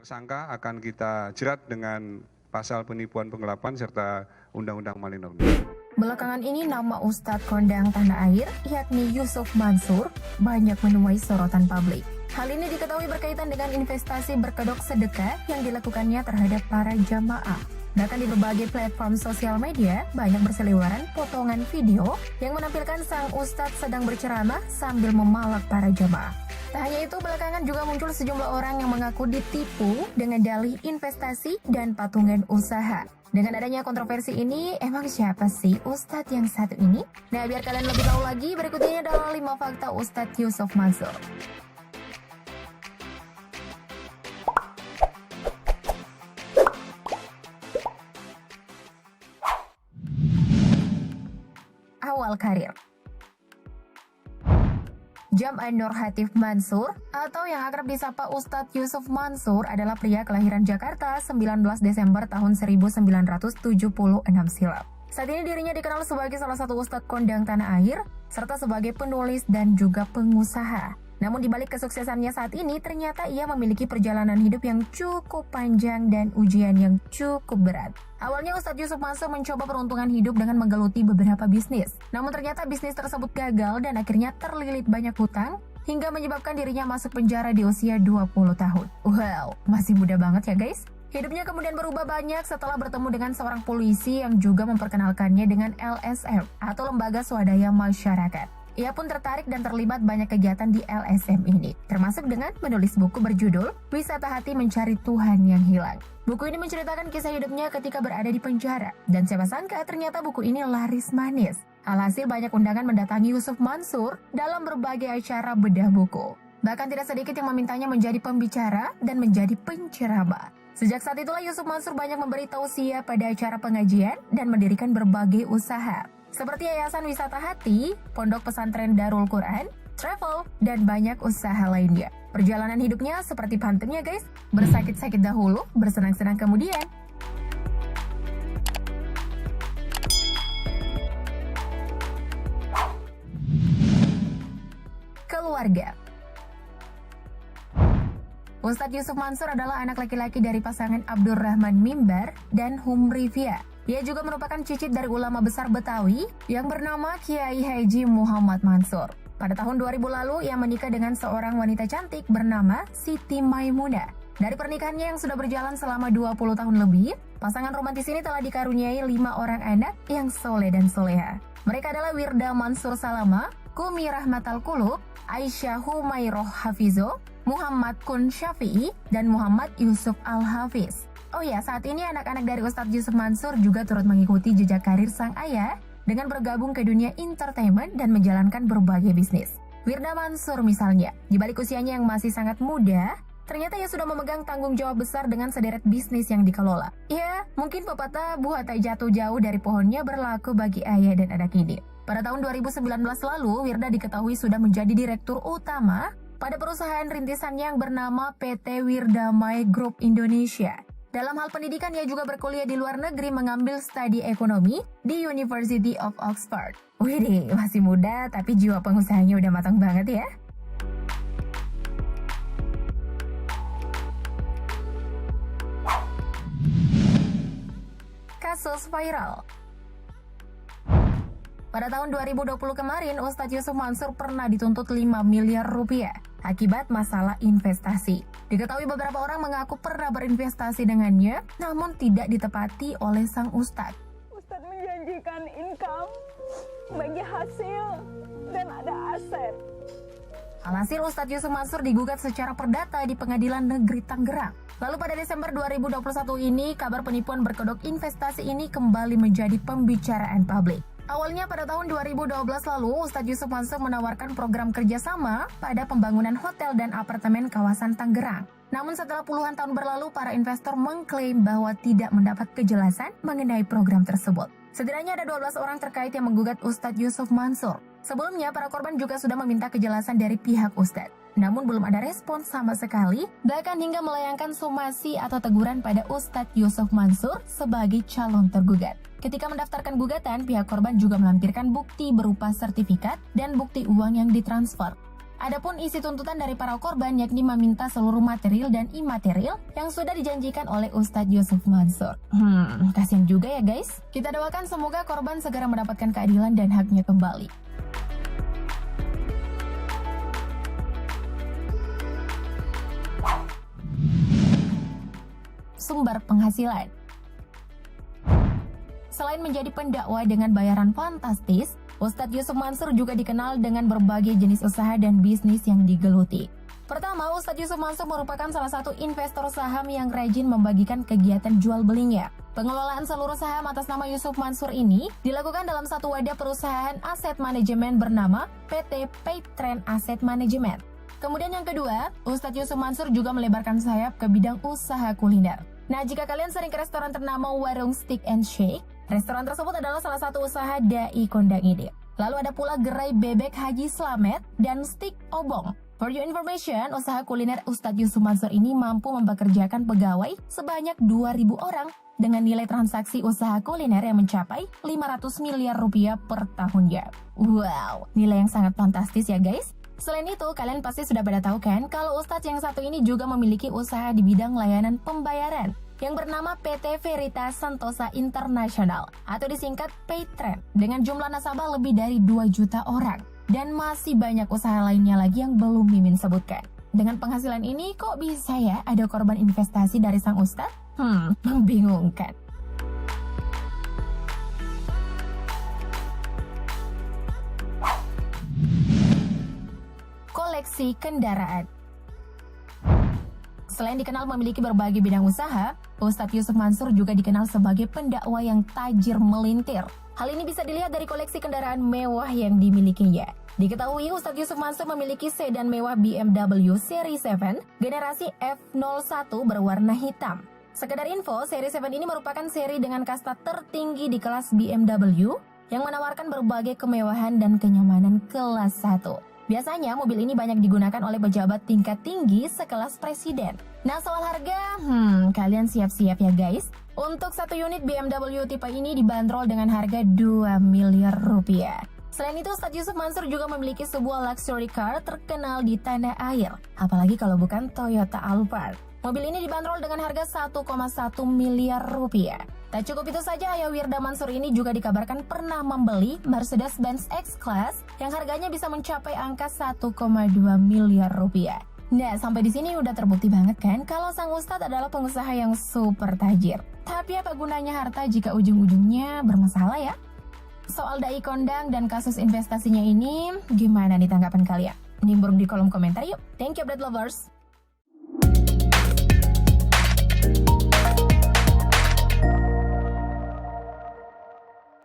tersangka akan kita jerat dengan pasal penipuan penggelapan serta Undang-Undang Money Laundering. Belakangan ini nama Ustadz Kondang Tanah Air, yakni Yusuf Mansur, banyak menuai sorotan publik. Hal ini diketahui berkaitan dengan investasi berkedok sedekah yang dilakukannya terhadap para jamaah. Bahkan di berbagai platform sosial media, banyak berseliweran potongan video yang menampilkan sang Ustadz sedang berceramah sambil memalak para jamaah. Tak hanya itu, belakangan juga muncul sejumlah orang yang mengaku ditipu dengan dalih investasi dan patungan usaha. Dengan adanya kontroversi ini, emang siapa sih Ustadz yang satu ini? Nah, biar kalian lebih tahu lagi, berikut ini adalah 5 fakta Ustadz Yusuf Mansur. Awal karir. Jam'an Nur Hatif Mansur atau yang akrab disapa Ustadz Yusuf Mansur adalah pria kelahiran Jakarta 19 Desember tahun 1976 silam. Saat ini dirinya dikenal sebagai salah satu Ustadz kondang tanah air serta sebagai penulis dan juga pengusaha. Namun di balik kesuksesannya saat ini, ternyata ia memiliki perjalanan hidup yang cukup panjang dan ujian yang cukup berat. Awalnya Ustadz Yusuf Mansur mencoba peruntungan hidup dengan menggeluti beberapa bisnis. Namun ternyata bisnis tersebut gagal dan akhirnya terlilit banyak hutang hingga menyebabkan dirinya masuk penjara di usia 20 tahun. Wow, masih muda banget ya guys. Hidupnya kemudian berubah banyak setelah bertemu dengan seorang polisi yang juga memperkenalkannya dengan LSM atau Lembaga Swadaya Masyarakat. Ia pun tertarik dan terlibat banyak kegiatan di LSM ini, termasuk dengan menulis buku berjudul Wisata Hati Mencari Tuhan yang Hilang. Buku ini menceritakan kisah hidupnya ketika berada di penjara, dan siapa sangka ternyata buku ini laris manis. Alhasil banyak undangan mendatangi Yusuf Mansur dalam berbagai acara bedah buku. Bahkan tidak sedikit yang memintanya menjadi pembicara dan menjadi penceramah. Sejak saat itulah Yusuf Mansur banyak memberi tausiah pada acara pengajian dan mendirikan berbagai usaha, seperti Yayasan Wisata Hati, Pondok Pesantren Darul Quran, travel, dan banyak usaha lainnya. Perjalanan hidupnya seperti pantennya guys, bersakit-sakit dahulu, bersenang-senang kemudian. Keluarga. Ustadz Yusuf Mansur adalah anak laki-laki dari pasangan Abdurrahman Mimbar dan Humrifia. Ia juga merupakan cicit dari ulama besar Betawi yang bernama Kiai Haji Muhammad Mansur. Pada tahun 2000 lalu, ia menikah dengan seorang wanita cantik bernama Siti Maimunah. Dari pernikahannya yang sudah berjalan selama 20 tahun lebih, pasangan romantis ini telah dikaruniai 5 orang anak yang soleh dan soleha. Mereka adalah Wirda Mansur Salama, Kumi Rahmatal Qulub, Aisyah Humairoh Hafizo, Muhammad Kun Syafi'i, dan Muhammad Yusuf Al-Hafiz. Oh ya, saat ini anak-anak dari Ustadz Yusuf Mansur juga turut mengikuti jejak karir sang ayah dengan bergabung ke dunia entertainment dan menjalankan berbagai bisnis. Wirda Mansur misalnya, di balik usianya yang masih sangat muda, ternyata ia sudah memegang tanggung jawab besar dengan sederet bisnis yang dikelola. Ya, mungkin pepatah buah tak jatuh jauh dari pohonnya berlaku bagi ayah dan anak ini. Pada tahun 2019 lalu, Wirda diketahui sudah menjadi direktur utama pada perusahaan rintisannya yang bernama PT Wirdamai Group Indonesia. Dalam hal pendidikan, ia juga berkuliah di luar negeri mengambil studi ekonomi di University of Oxford. Wih, masih muda tapi jiwa pengusahanya udah matang banget ya. Kasus viral. Pada tahun 2020 kemarin, Ustadz Yusuf Mansur pernah dituntut 5 miliar rupiah akibat masalah investasi. Diketahui beberapa orang mengaku pernah berinvestasi dengannya, namun tidak ditepati oleh sang Ustadz. Ustadz menjanjikan income, bagi hasil, dan ada aset. Alhasil Ustadz Yusuf Mansur digugat secara perdata di Pengadilan Negeri Tangerang. Lalu pada Desember 2021 ini, kabar penipuan berkedok investasi ini kembali menjadi pembicaraan publik. Awalnya pada tahun 2012 lalu, Ustadz Yusuf Mansur menawarkan program kerjasama pada pembangunan hotel dan apartemen kawasan Tangerang. Namun setelah puluhan tahun berlalu, para investor mengklaim bahwa tidak mendapat kejelasan mengenai program tersebut. Setidaknya ada 12 orang terkait yang menggugat Ustadz Yusuf Mansur. Sebelumnya, para korban juga sudah meminta kejelasan dari pihak Ustadz. Namun belum ada respon sama sekali, bahkan hingga melayangkan somasi atau teguran pada Ustadz Yusuf Mansur sebagai calon tergugat. Ketika mendaftarkan gugatan, pihak korban juga melampirkan bukti berupa sertifikat dan bukti uang yang ditransfer. Adapun isi tuntutan dari para korban yakni meminta seluruh material dan imaterial yang sudah dijanjikan oleh Ustadz Yusuf Mansur. Kasian juga ya guys. Kita doakan semoga korban segera mendapatkan keadilan dan haknya kembali. Sumber penghasilan. Selain menjadi pendakwa dengan bayaran fantastis, Ustadz Yusuf Mansur juga dikenal dengan berbagai jenis usaha dan bisnis yang digeluti. Pertama, Ustadz Yusuf Mansur merupakan salah satu investor saham yang rajin membagikan kegiatan jual belinya. Pengelolaan seluruh saham atas nama Yusuf Mansur ini dilakukan dalam satu wadah perusahaan aset manajemen bernama PT Paytrend Asset Management. Kemudian yang kedua, Ustadz Yusuf Mansur juga melebarkan sayap ke bidang usaha kuliner. Nah, jika kalian sering ke restoran ternama Warung Steak and Shake, restoran tersebut adalah salah satu usaha dai kondang ini. Lalu ada pula gerai bebek Haji Slamet dan Steak Obong. For your information, usaha kuliner Ustadz Yusuf Mansur ini mampu mempekerjakan pegawai sebanyak 2.000 orang dengan nilai transaksi usaha kuliner yang mencapai 500 miliar rupiah per tahunnya. Wow, nilai yang sangat fantastis ya guys. Selain itu, kalian pasti sudah pada tahu kan kalau Ustadz yang satu ini juga memiliki usaha di bidang layanan pembayaran yang bernama PT Veritas Sentosa International atau disingkat Paytrend dengan jumlah nasabah lebih dari 2 juta orang. Dan masih banyak usaha lainnya lagi yang belum Mimin sebutkan. Dengan penghasilan ini kok bisa ya ada korban investasi dari sang Ustadz? Membingungkan. Koleksi kendaraan. Selain dikenal memiliki berbagai bidang usaha, Ustadz Yusuf Mansur juga dikenal sebagai pendakwa yang tajir melintir. Hal ini bisa dilihat dari koleksi kendaraan mewah yang dimilikinya. Diketahui Ustadz Yusuf Mansur memiliki sedan mewah BMW Seri 7 generasi F01 berwarna hitam. Sekedar info, Seri 7 ini merupakan seri dengan kasta tertinggi di kelas BMW yang menawarkan berbagai kemewahan dan kenyamanan kelas 1. Biasanya mobil ini banyak digunakan oleh pejabat tingkat tinggi sekelas presiden. Nah, soal harga, kalian siap-siap ya guys. Untuk satu unit BMW tipe ini dibanderol dengan harga 2 miliar rupiah. Selain itu, Ustadz Yusuf Mansur juga memiliki sebuah luxury car terkenal di tanah air. Apalagi kalau bukan Toyota Alphard. Mobil ini dibanderol dengan harga 1,1 miliar rupiah. Tak cukup itu saja, Ayah Wirda Mansur ini juga dikabarkan pernah membeli Mercedes-Benz X-Class yang harganya bisa mencapai angka 1,2 miliar rupiah. Nah, sampai di sini udah terbukti banget kan kalau sang Ustadz adalah pengusaha yang super tajir. Tapi apa gunanya harta jika ujung-ujungnya bermasalah ya? Soal dai kondang dan kasus investasinya ini, gimana nih tanggapan kalian? Nimbrung di kolom komentar yuk. Thank you, bread lovers.